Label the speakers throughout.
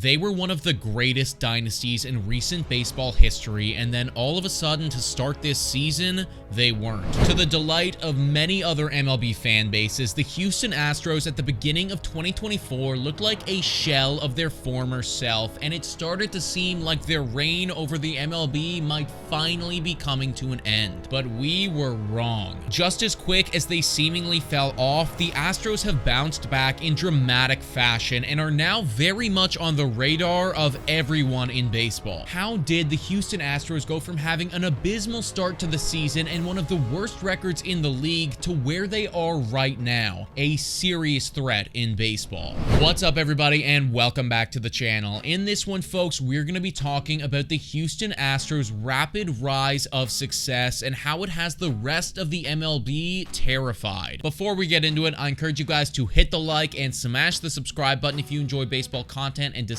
Speaker 1: They were one of the greatest dynasties in recent baseball history, and then all of a sudden to start this season, they weren't. To the delight of many other MLB fan bases, the Houston Astros at the beginning of 2024 looked like a shell of their former self, and it started to seem like their reign over the MLB might finally be coming to an end. But we were wrong. Just as quick as they seemingly fell off, the Astros have bounced back in dramatic fashion and are now very much on the radar of everyone in baseball. How did the Houston Astros go from having an abysmal start to the season and one of the worst records in the league to where they are right now? A serious threat in baseball. What's up, everybody, and welcome back to the channel. In this one, folks, we're going to be talking about the Houston Astros' rapid rise of success and how it has the rest of the MLB terrified. Before we get into it, I encourage you guys to hit the like and smash the subscribe button if you enjoy baseball content and discussion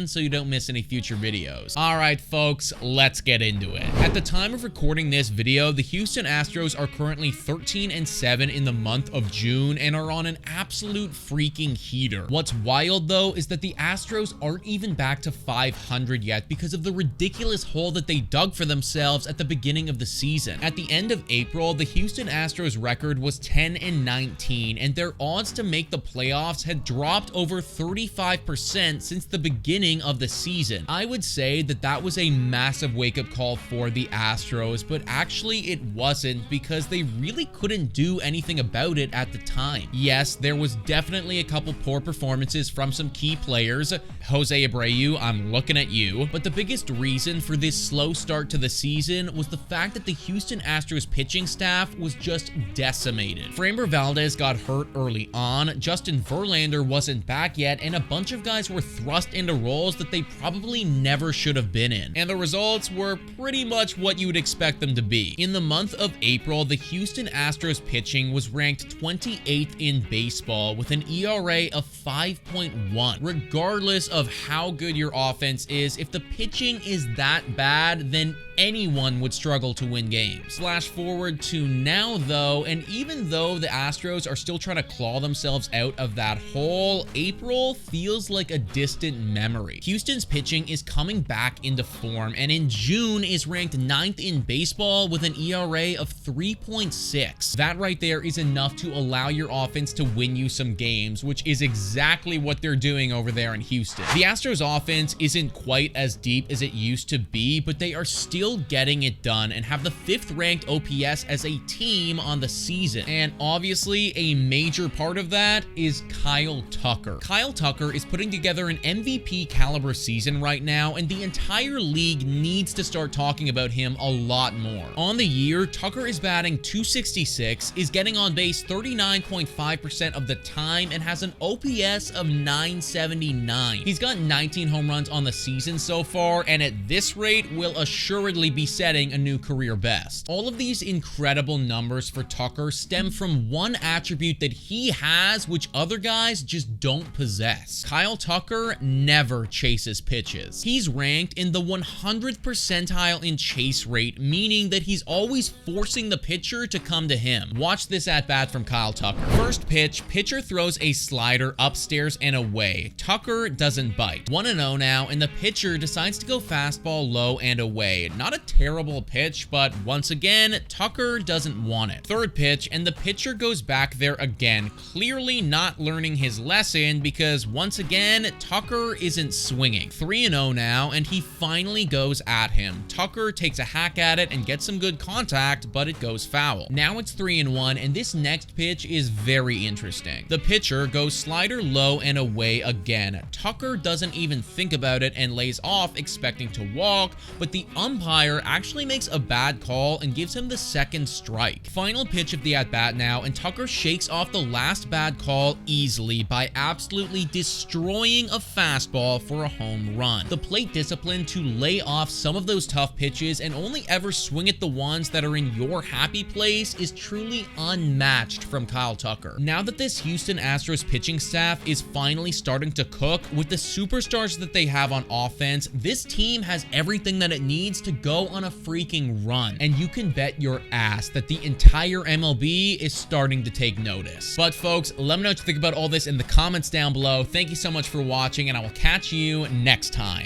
Speaker 1: so you don't miss any future videos. Alright folks, let's get into it. At the time of recording this video, the Houston Astros are currently 13-7 in the month of June and are on an absolute freaking heater. What's wild though is that the Astros aren't even back to 500 yet because of the ridiculous hole that they dug for themselves at the beginning of the season. At the end of April, the Houston Astros record was 10-19 and their odds to make the playoffs had dropped over 35% since the beginning of the season. I would say that that was a massive wake-up call for the Astros, but actually it wasn't because they really couldn't do anything about it at the time. Yes, there was definitely a couple poor performances from some key players. Jose Abreu, I'm looking at you. But the biggest reason for this slow start to the season was the fact that the Houston Astros pitching staff was just decimated. Framber Valdez got hurt early on, Justin Verlander wasn't back yet, and a bunch of guys were thrust into roles that they probably never should have been in. And the results were pretty much what you would expect them to be. In the month of April, the Houston Astros pitching was ranked 28th in baseball with an ERA of 5.1. Regardless of how good your offense is, if the pitching is that bad, then anyone would struggle to win games. Flash forward to now though, and even though the Astros are still trying to claw themselves out of that hole, April feels like a distant memory. Houston's pitching is coming back into form and in June is ranked 9th in baseball with an ERA of 3.6. That right there is enough to allow your offense to win you some games, which is exactly what they're doing over there in Houston. The Astros offense isn't quite as deep as it used to be, but they are still getting it done and have the 5th ranked OPS as a team on the season. And obviously a major part of that is Kyle Tucker. Kyle Tucker is putting together an MVP caliber season right now, and the entire league needs to start talking about him a lot more. On the year, Tucker is batting .266, is getting on base 39.5% of the time, and has an OPS of .979. He's got 19 home runs on the season so far, and at this rate will assuredly be setting a new career best. All of these incredible numbers for Tucker stem from one attribute that he has which other guys just don't possess. Kyle Tucker never chases pitches. He's ranked in the 100th percentile in chase rate, meaning that he's always forcing the pitcher to come to him. Watch this at bat from Kyle Tucker. First pitch, pitcher throws a slider upstairs and away. Tucker doesn't bite. 1-0 now, and the pitcher decides to go fastball low and away. Not a terrible pitch, but once again, Tucker doesn't want it. Third pitch, and the pitcher goes back there again, clearly not learning his lesson because once again, Tucker isn't swinging. 3-0 now, and he finally goes at him. Tucker takes a hack at it and gets some good contact, but it goes foul. Now it's 3-1, and this next pitch is very interesting. The pitcher goes slider low and away again. Tucker doesn't even think about it and lays off expecting to walk, but the umpire actually makes a bad call and gives him the second strike. Final pitch of the at-bat now, and Tucker shakes off the last bad call easily by absolutely destroying a fastball for a home run. The plate discipline to lay off some of those tough pitches and only ever swing at the ones that are in your happy place is truly unmatched from Kyle Tucker. Now that this Houston Astros pitching staff is finally starting to cook with the superstars that they have on offense, this team has everything that it needs to go on a freaking run. And you can bet your ass that the entire MLB is starting to take notice. But folks, let me know what you think about all this in the comments down below. Thank you so much for watching, and I will catch you next time.